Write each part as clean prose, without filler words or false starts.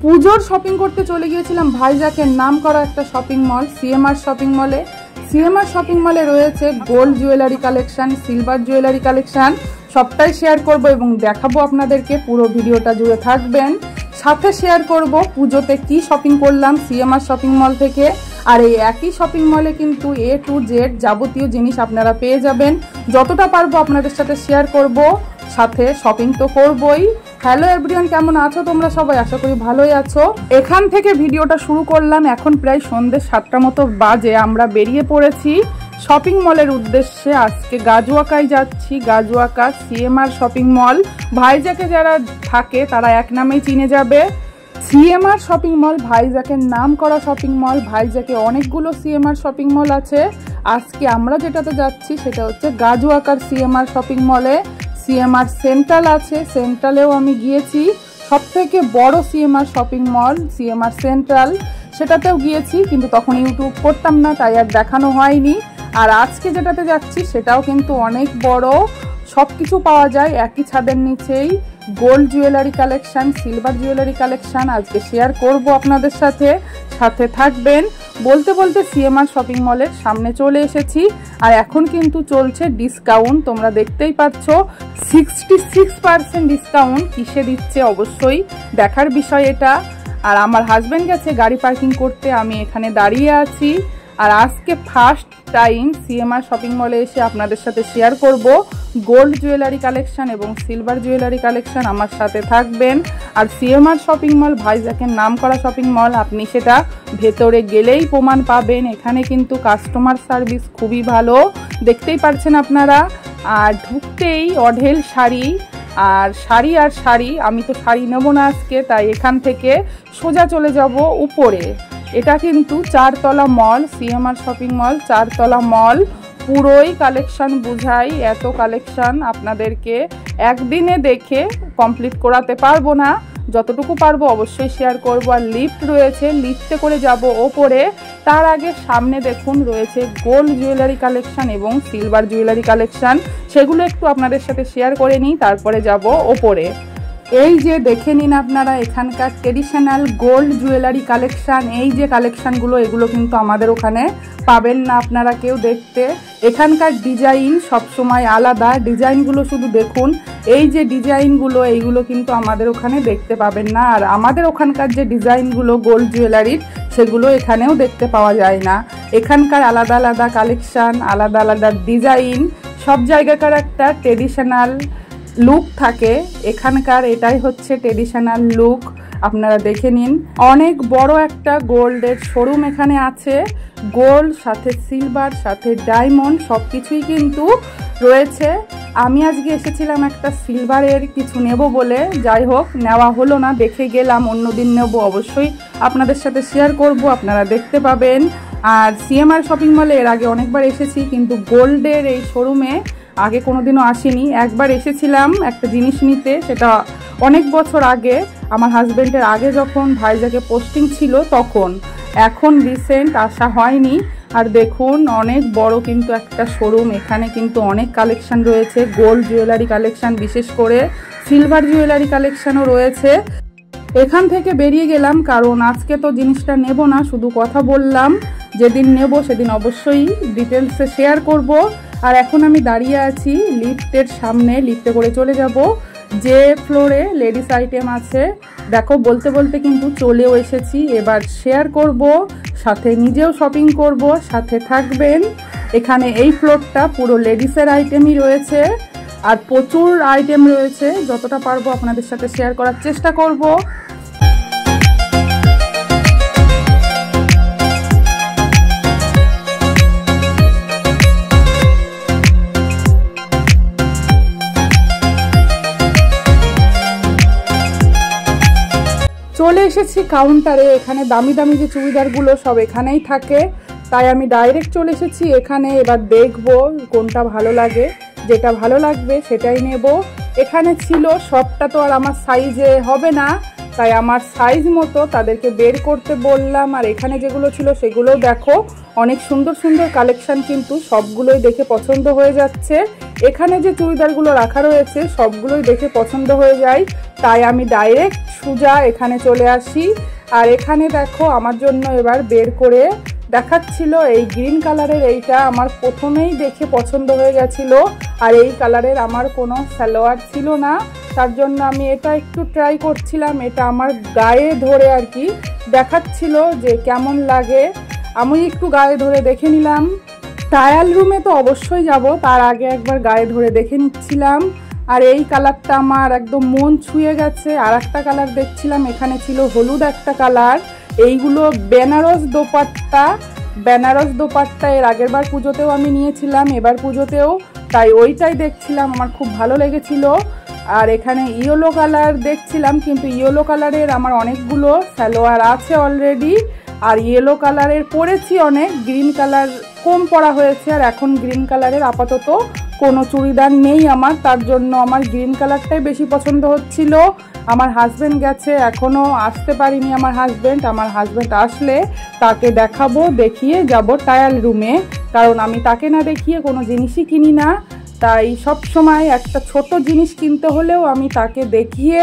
পুজোর শপিং করতে চলে গিয়েছিলাম ভাইজাকের নাম করা একটা শপিং মল সিএমআর শপিং মলে। সিএমআর শপিং মলে রয়েছে gold jewellery collection, silver jewellery collection, সবটাই শেয়ার করব এবং দেখাবো আপনাদেরকে। পুরো ভিডিওটা জুড়ে থাকবেন। সাথে শেয়ার করব পুজোতে কি শপিং করলাম সিএমআর শপিং মল থেকে। আর এই একই শপিং মলে কিন্তু A to Z যাবতীয় জিনিস আপনারা পেয়ে যাবেন। যতটা পারবো আপনাদের সাথে শেয়ার করব, সাথে শপিং তো করবই। হ্যালো এভরিওয়ান, কেমন আছো তোমরা সবাই? আশা করি ভালোই আছো। এখান থেকে ভিডিওটা শুরু করলাম। এখন প্রায় সন্ধ্যে 7টা মতো বাজে। আমরা বেরিয়ে পড়েছি শপিং মলের উদ্দেশ্যে। আজকে গাজুয়াকায় যাচ্ছি। গাজুয়াকা সিএমআর শপিং মল। ভাইজাকে যারা থাকে তারা এক নামেই চিনে যাবে। সিএমআর শপিং মল ভাইজাকের নাম করা শপিং মল। ভাইজাকে অনেকগুলো সিএমআর শপিং মল আছে। আজকে আমরা যেটাতে যাচ্ছি সেটা হচ্ছে গাজুয়াকার সিএমআর শপিং মলে। সিএমআর সেন্ট্রাল আছে, সেন্ট্রালেও আমি গিয়েছি। সব থেকে বড় CMR shopping mall CMR central, সেটাতেও গিয়েছি, কিন্তু তখন ইউটিউব করতাম না তাই আর দেখানো হয়নি। আর আজকে যেটাতে যাচ্ছি সেটাও কিন্তু অনেক বড়। সব কিছু পাওয়া যায় একই ছাদের নিচেই। Gold jewellery collection, silver jewellery collection আজকে শেয়ার করব আপনাদের সাথে। সাথে থাকবেন। বলতে বলতে সিএমআর শপিং মলের সামনে চলে এসেছি। আর এখন কিন্তু চলছে ডিসকাউন্ট, তোমরা দেখতেই পাচ্ছ 66% ডিসকাউন্ট। কিসে দিচ্ছে অবশ্যই দেখার বিষয় এটা। আর আমার হাজব্যান্ড গেছে গাড়ি পার্কিং করতে, আমি এখানে দাঁড়িয়ে আছি। আর আজকে ফার্স্ট টাইম সিএমআর শপিং মলে এসে আপনাদের সাথে শেয়ার করব গোল্ড জুয়েলারি কালেকশন এবং সিলভার জুয়েলারি কালেকশন। আমার সাথে থাকবেন। আর সিএমআর শপিং মল ভাইজাকের নাম করা শপিং মল, আপনি সেটা ভেতরে গেলেই প্রমাণ পাবেন। এখানে কিন্তু কাস্টমার সার্ভিস খুবই ভালো, দেখতেই পারছেন আপনারা। আর ঢুকতেই অঢেল শাড়ি আর শাড়ি আর শাড়ি। আমি তো শাড়ি নেব না আজকে, তাই এখান থেকে সোজা চলে যাব উপরে। এটা কিন্তু 4তলা মল, সিএমআর শপিং মল 4তলা মল। পুরোই কালেকশন বুঝাই। এত কালেকশন আপনাদেরকে একদিনে দেখে কমপ্লিট করাতে পারবো না, যতটুকু পারবো অবশ্যই শেয়ার করব। আর লিফট রয়েছে, লিফটে করে যাব ওপরে। তার আগে সামনে দেখুন রয়েছে গোল্ড জুয়েলারি কালেকশন এবং সিলভার জুয়েলারি কালেকশন, সেগুলো একটু আপনাদের সাথে শেয়ার করে নিই, তারপরে যাব ওপরে। এই যে দেখে নিন আপনারা এখানকার ট্রেডিশনাল গোল্ড জুয়েলারি কালেকশান। এই যে কালেকশানগুলো, এগুলো কিন্তু আমাদের ওখানে পাবেন না আপনারা কেউ দেখতে। এখানকার ডিজাইন সবসময় আলাদা। ডিজাইনগুলো শুধু দেখুন, এই যে ডিজাইনগুলো, এইগুলো কিন্তু আমাদের ওখানে দেখতে পাবেন না। আর আমাদের ওখানকার যে ডিজাইনগুলো গোল্ড জুয়েলারির, সেগুলো এখানেও দেখতে পাওয়া যায় না। এখানকার আলাদা আলাদা কালেকশান, আলাদা আলাদা ডিজাইন, সব জায়গাকার একটা ট্রেডিশনাল লুক থাকে। এখানকার এটাই হচ্ছে ট্রেডিশনাল লুক, আপনারা দেখে নিন। অনেক বড় একটা গোল্ডের শোরুম এখানে আছে। গোল্ড সাথে সিলভার সাথে ডায়মন্ড সব কিছুই কিন্তু রয়েছে। আমি আজকে এসেছিলাম একটা সিলভারের কিছু নেব বলে, যাই হোক নেওয়া হলো না, দেখে গেলাম। অন্যদিন নেব, অবশ্যই আপনাদের সাথে শেয়ার করব, আপনারা দেখতে পাবেন। আর সিএমআর শপিং মলে এর আগে অনেকবার এসেছি, কিন্তু গোল্ডের এই শোরুমে আগে কোনোদিনও আসিনি। একবার এসেছিলাম একটা জিনিস নিতে, সেটা অনেক বছর আগে, আমার হাজব্যান্ডের আগে যখন ভাইজাকে পোস্টিং ছিল তখন। এখন রিসেন্ট আসা হয়নি। আর দেখুন অনেক বড় কিন্তু একটা শোরুম। এখানে কিন্তু অনেক কালেকশন রয়েছে, গোল্ড জুয়েলারি কালেকশন, বিশেষ করে সিলভার জুয়েলারি কালেকশনও রয়েছে। এখান থেকে বেরিয়ে গেলাম, কারণ আজকে তো জিনিসটা নেব না, শুধু কথা বললাম। যেদিন নেব সেদিন অবশ্যই ডিটেলসে শেয়ার করব। আর এখন আমি দাঁড়িয়ে আছি লিফটের সামনে, লিফটে করে চলে যাব যে ফ্লোরে লেডিস আইটেম আছে। দেখো বলতে বলতে কিন্তু চলেও এসেছি। এবার শেয়ার করব, সাথে নিজেও শপিং করব, সাথে থাকবেন। এখানে এই ফ্লোরটা পুরো লেডিসের আইটেমই রয়েছে, আর প্রচুর আইটেম রয়েছে। যতটা পারবো আপনাদের সাথে শেয়ার করার চেষ্টা করব। চলে এসেছি কাউন্টারে। এখানে দামি দামি যে চুড়িদারগুলো সব এখানেই থাকে, তাই আমি ডাইরেক্ট চলে এসেছি এখানে। এবার দেখব কোনটা ভালো লাগে, যেটা ভালো লাগবে সেটাই নেব। এখানে ছিল, সবটা তো আর আমার সাইজে হবে না, তাই আমার সাইজ মতো তাদেরকে বের করতে বললাম। আর এখানে যেগুলো ছিল সেগুলোও দেখো, অনেক সুন্দর সুন্দর কালেকশন, কিন্তু সবগুলোই দেখে পছন্দ হয়ে যাচ্ছে। এখানে যে চুড়িদারগুলো রাখা রয়েছে সবগুলোই দেখে পছন্দ হয়ে যায়। তাই আমি ডাইরেক্ট সোজা এখানে চলে আসি। আর এখানে দেখো আমার জন্য এবার বের করে দেখাচ্ছিল এই গ্রিন কালারের, এইটা আমার প্রথমেই দেখে পছন্দ হয়ে গেছিলো। আর এই কালারের আমার কোনো সালোয়ার ছিল না, তার জন্য আমি এটা একটু ট্রাই করছিলাম। এটা আমার গায়ে ধরে আর কি দেখাচ্ছিল যে কেমন লাগে, আমি একটু গায়ে ধরে দেখে নিলাম। ট্রায়াল রুমে তো অবশ্যই যাব, তার আগে একবার গায়ে ধরে দেখে নিচ্ছিলাম। আর এই কালারটা আমার একদম মন ছুঁয়ে গেছে। আর একটা কালার দেখছিলাম, এখানে ছিল হলুদ একটা কালার। এইগুলো বেনারস দোপাট্টা এর আগের বার পুজোতেও আমি নিয়েছিলাম, এবার পুজোতেও, তাই ওইটাই দেখছিলাম, আমার খুব ভালো লেগেছিল। আর এখানে ইয়েলো কালার দেখছিলাম, কিন্তু ইয়েলো কালারের আমার অনেকগুলো সালোয়ার আছে অলরেডি। আর ইয়েলো কালারের পরেছি অনেক, গ্রিন কালার কম পরা হয়েছে। আর এখন গ্রিন কালারের আপাতত কোনো চুড়িদার নেই আমার, তার জন্য আমার গ্রিন কালারটাই বেশি পছন্দ হচ্ছিল। আমার হাজব্যান্ড গেছে, এখনও আসতে পারিনি আমার হাজব্যান্ড আসলে তাকে দেখাবো, দেখিয়ে যাব ট্রায়াল রুমে, কারণ আমি তাকে না দেখিয়ে কোনো জিনিসই কিনি না। তাই সব সময় একটা ছোট জিনিস কিনতে হলেও আমি তাকে দেখিয়ে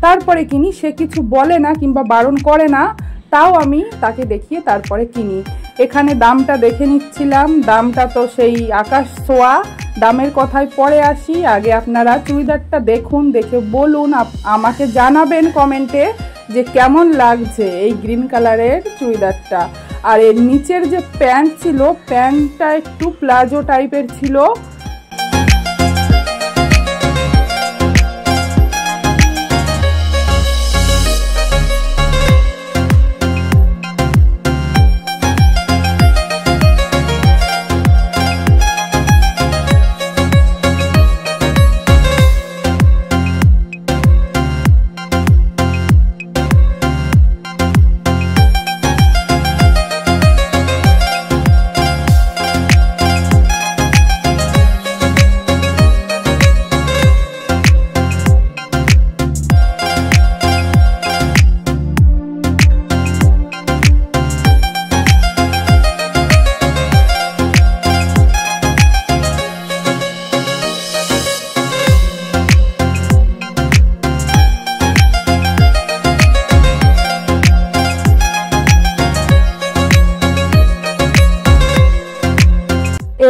তারপরে কিনি। সে কিছু বলে না কিংবা বারণ করে না, তাও আমি তাকে দেখিয়ে তারপরে কিনি। এখানে দামটা দেখে নিচ্ছিলাম, দামটা তো সেই আকাশ ছোঁয়া। দামের কথায় পরে আসি, আগে আপনারা চুড়িদারটা দেখুন, দেখে বলুন, আমাকে জানাবেন কমেন্টে যে কেমন লাগছে এই গ্রিন কালারের চুড়িদারটা। আর এর নিচের যে প্যান্ট ছিল, প্যান্টটা একটু প্লাজো টাইপের ছিল।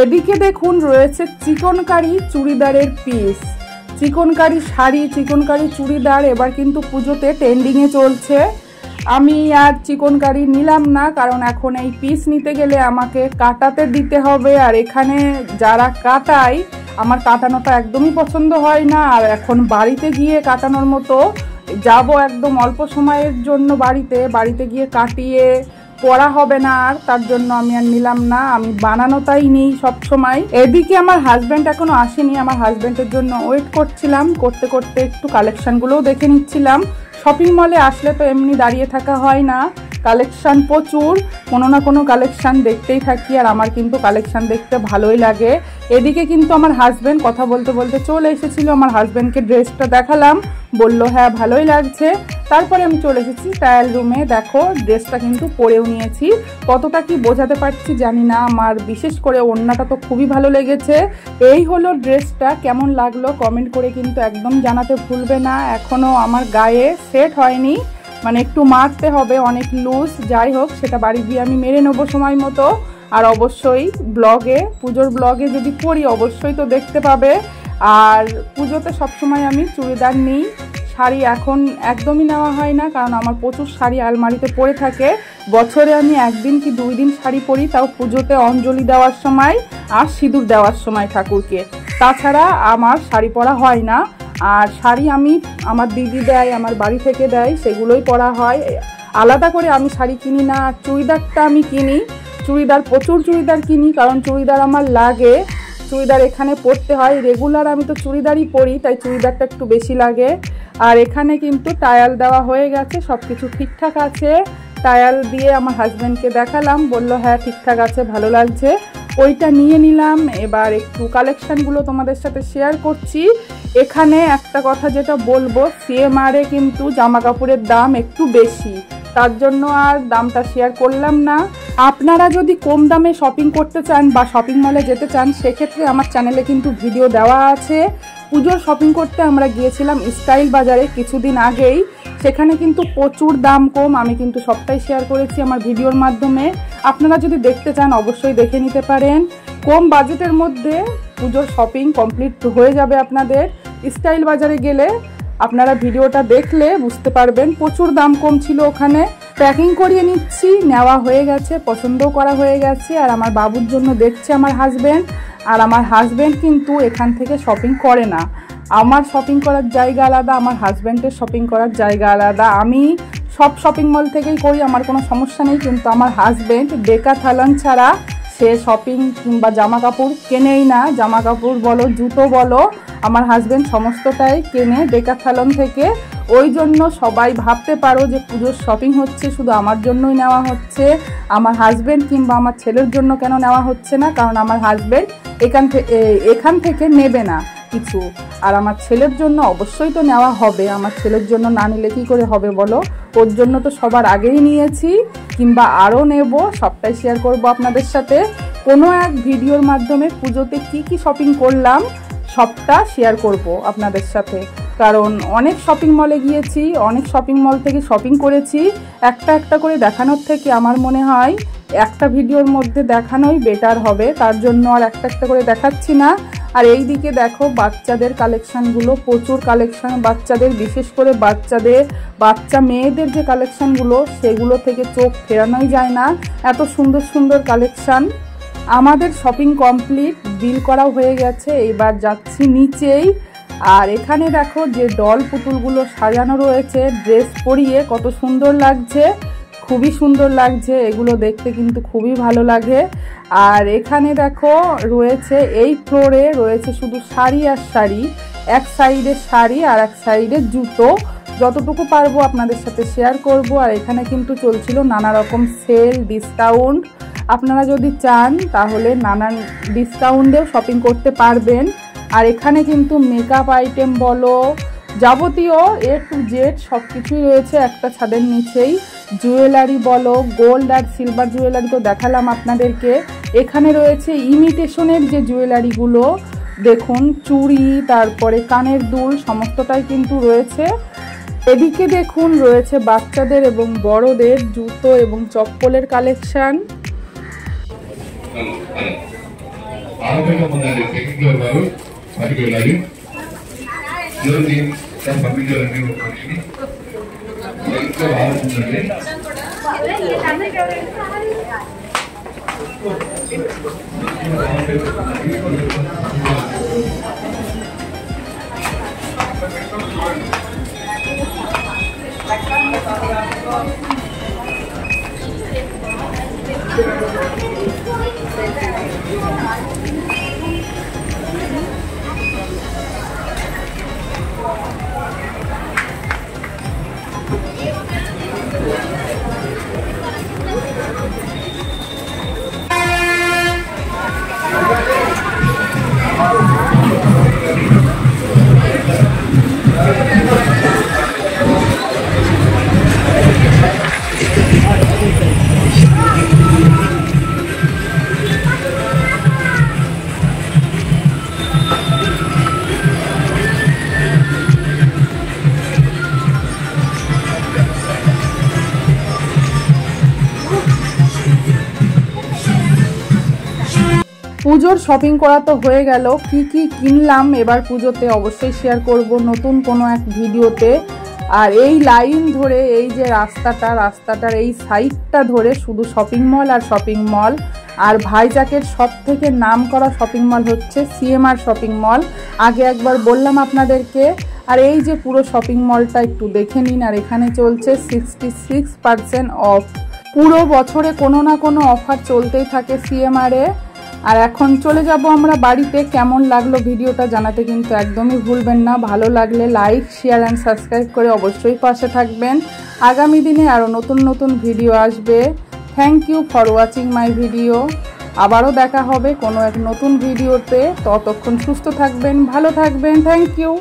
এদিকে দেখুন রয়েছে চিকনকারি চুড়িদারের পিস, চিকনকারি শাড়ি, চিকনকারি চুড়িদার এবার কিন্তু পুজোতে ট্রেন্ডিংয়ে চলছে। আমি আর চিকনকারি নিলাম না, কারণ এখন এই পিস নিতে গেলে আমাকে কাটাতে দিতে হবে। আর এখানে যারা কাটায়, আমার কাটানোটা একদমই পছন্দ হয় না। আর এখন বাড়িতে গিয়ে কাটানোর মতো যাব একদম অল্প সময়ের জন্য, বাড়িতে গিয়ে কাটিয়ে পরা হবে না, আর তার জন্য আমি আর নিলাম না, আমি বানানোটাই নিই সব সময়। এদিকে আমার হাজব্যান্ড এখনো আসেনি, আমার হাজব্যান্ডের জন্য ওয়েট করছিলাম, করতে করতে একটু কালেকশনগুলোও দেখে নিচ্ছিলাম। শপিং মলে আসলে তো এমনি দাঁড়িয়ে থাকা হয় না, কালেকশান প্রচুর, কোনো না কোনো কালেকশান দেখতেই থাকি। আর আমার কিন্তু কালেকশান দেখতে ভালোই লাগে। এদিকে কিন্তু আমার হাজব্যান্ড কথা বলতে বলতে চলে এসেছিল, আমার হাজব্যান্ডকে ড্রেসটা দেখালাম, বলল হ্যাঁ ভালোই লাগছে। তারপরে আমি চলে এসেছি ট্রায়াল রুমে। দেখো ড্রেসটা কিন্তু পরেও নিয়েছি, কতটা কি বোঝাতে পারছি জানি না, আমার বিশেষ করে ওড়নাটা তো খুবই ভালো লেগেছে। এই হলো ড্রেসটা, কেমন লাগলো কমেন্ট করে কিন্তু একদম জানাতে ভুলবে না। এখনও আমার গায়ে সেট হয়নি, মানে একটু মারতে হবে, অনেক লুজ। যাই হোক, সেটা বাড়ি গিয়ে আমি মেরে নেবো সময় মতো। আর অবশ্যই ব্লগে, পুজোর ব্লগে যদি পরি অবশ্যই তো দেখতে পাবে। আর পুজোতে সবসময় আমি চুড়িদার নিই, শাড়ি এখন একদমই নেওয়া হয় না, কারণ আমার প্রচুর শাড়ি আলমারিতে পড়ে থাকে। বছরে আমি একদিন কি 2 দিন শাড়ি পরি, তাও পুজোতে অঞ্জলি দেওয়ার সময় আর সিঁদুর দেওয়ার সময় ঠাকুরকে, তাছাড়া আমার শাড়ি পরা হয় না। আর শাড়ি আমি আমার দিদি দেয়, আমার বাড়ি থেকে দেয়, সেগুলোই পরা হয়, আলাদা করে আমি শাড়ি কিনি না। আর চুড়িদারটা আমি কিনি, চুড়িদার প্রচুর চুড়িদার কিনি, কারণ চুড়িদার আমার লাগে, চুড়িদার এখানে পরতে হয় রেগুলার, আমি তো চুড়িদারই পরি, তাই চুড়িদারটা একটু বেশি লাগে। আর এখানে কিন্তু ট্রায়াল দেওয়া হয়ে গেছে, সব কিছু ঠিকঠাক আছে। ট্রায়াল দিয়ে আমার হাজব্যান্ডকে দেখালাম, বলল হ্যাঁ ঠিকঠাক আছে, ভালো লাগছে, ওইটা নিয়ে নিলাম। এবার একটু কালেকশানগুলো তোমাদের সাথে শেয়ার করছি। এখানে একটা কথা যেটা বলবো, সিএমআরে কিন্তু জামা কাপড়ের দাম একটু বেশি, তার জন্য আর দামটা শেয়ার করলাম না। আপনারা যদি কম দামে শপিং করতে চান বা শপিং মলে যেতে চান, সেক্ষেত্রে আমার চ্যানেলে কিন্তু ভিডিও দেওয়া আছে, পুজোর শপিং করতে আমরা গিয়েছিলাম স্টাইল বাজারে কিছুদিন আগেই। সেখানে কিন্তু প্রচুর দাম কম, আমি কিন্তু সবটাই শেয়ার করেছি আমার ভিডিওর মাধ্যমে। আপনারা যদি দেখতে চান অবশ্যই দেখে নিতে পারেন। কম বাজেটের মধ্যে পুজোর শপিং কমপ্লিট হয়ে যাবে আপনাদের। স্টাইল বাজারে গেলে আপনারা ভিডিওটা দেখলে বুঝতে পারবেন, প্রচুর দাম কম ছিল ওখানে। প্যাকিং করিয়ে নিচ্ছি, নেওয়া হয়ে গেছে, পছন্দও করা হয়ে গেছে। আর আমার বাবুর জন্য দেখছে আমার হাজব্যান্ড। আর আমার হাজব্যান্ড কিন্তু এখান থেকে শপিং করে না। আমার শপিং করার জায়গা আলাদা, আমার হাজব্যান্ডের শপিং করার জায়গা আলাদা। আমি সব শপিং মল থেকেই করি, আমার কোনো সমস্যা নেই। কিন্তু আমার হাজব্যান্ড ডেকাথলন ছাড়া সে শপিং কিংবা জামা কাপড় কেনেই না। জামা কাপড় বলো, জুতো বলো, আমার হাজব্যান্ড সমস্তটাই কেনে ডেকাথলন থেকে। ওই জন্য সবাই ভাবতে পারো যে পুজোর শপিং হচ্ছে শুধু আমার জন্যই নেওয়া হচ্ছে, আমার হাজব্যান্ড কিংবা আমার ছেলের জন্য কেন নেওয়া হচ্ছে না। কারণ আমার হাজব্যান্ড এখান থেকে নেবে না কিছু, আর আমার ছেলের জন্য অবশ্যই তো নেওয়া হবে। আমার ছেলের জন্য না নিলে কী করে হবে বলো? ওর জন্য তো সবার আগেই নিয়েছি, কিংবা আরও নেব, সবটাই শেয়ার করব আপনাদের সাথে। কোনো এক ভিডিওর মাধ্যমে পুজোতে কি কি শপিং করলাম সবটা শেয়ার করব আপনাদের সাথে। কারণ অনেক শপিং মলে গিয়েছি, অনেক শপিং মল থেকে শপিং করেছি। একটা একটা করে দেখানোর থেকে আমার মনে হয় একটা ভিডিওর মধ্যে দেখানোই বেটার হবে। তার জন্য আর একটা একটা করে দেখাচ্ছি না। আর এই দিকে দেখো বাচ্চাদের কালেকশানগুলো, প্রচুর কালেকশান বাচ্চাদের, বিশেষ করে বাচ্চা মেয়েদের যে কালেকশানগুলো সেগুলো থেকে চোখ ফেরানোই যায় না, এত সুন্দর সুন্দর কালেকশান। আমাদের শপিং কমপ্লিট, বিল করাও হয়ে গেছে। এইবার যাচ্ছি নিচেই। আর এখানে দেখো যে ডল পুতুলগুলো সাজানো রয়েছে ড্রেস পরিয়ে, কত সুন্দর লাগছে, খুবই সুন্দর লাগছে। এগুলো দেখতে কিন্তু খুবই ভালো লাগে। আর এখানে দেখো রয়েছে, এই ফ্লোরে রয়েছে শুধু শাড়ি আর শাড়ি। এক সাইডে শাড়ি আর এক সাইডে জুতো। যতটুকু পারবো আপনাদের সাথে শেয়ার করব। আর এখানে কিন্তু চলছিল নানা রকম সেল, ডিসকাউন্ট। আপনারা যদি চান তাহলে নানান ডিসকাউন্টেও শপিং করতে পারবেন। আর এখানে কিন্তু মেকআপ আইটেম বলো, যাবতীয় A to Z সব কিছুই রয়েছে একটা ছাদের নিচেই। জুয়েলারি বলো, গোল্ড আর সিলভার জুয়েলারি তো দেখালাম আপনাদেরকে। এখানে রয়েছে ইমিটেশনের যে জুয়েলারিগুলো, দেখুন চুড়ি, তারপরে কানের দুল, সমস্তটাই কিন্তু রয়েছে। এদিকে দেখুন রয়েছে বাচ্চাদের এবং বড়দের জুতো এবং চপ্পলের কালেকশন। পুজোর শপিং করা তো হয়ে গেল। কি কি কিনলাম এবার পুজোতে অবশ্যই শেয়ার করব নতুন কোনো এক ভিডিওতে। আর এই লাইন ধরে, এই যে রাস্তাটার এই সাইডটা ধরে শুধু শপিং মল আর শপিং মল। আর ভাইজাকের সব থেকে নাম করা শপিং মল হচ্ছে CMR শপিং মল। আগে একবার বললাম আপনাদেরকে। আর এই যে পুরো শপিং মলটা একটু দেখে নিন। আর এখানে চলছে 66% অফ। পুরো বছরে কোনো না কোনো অফার চলতেই থাকে CMR-এ। আর এখন চলে যাব আমরা বাড়িতে। কেমন লাগলো ভিডিওটা জানাতে কিন্তু একদমই ভুলবেন না। ভালো লাগলে লাইক, শেয়ার অ্যান্ড সাবস্ক্রাইব করে অবশ্যই পাশে থাকবেন। আগামী দিনে আরও নতুন নতুন ভিডিও আসবে। Thank you for watching my video. আবারও দেখা হবে কোনো এক নতুন ভিডিওতে। ততক্ষণ সুস্থ থাকবেন, ভালো থাকবেন। Thank you.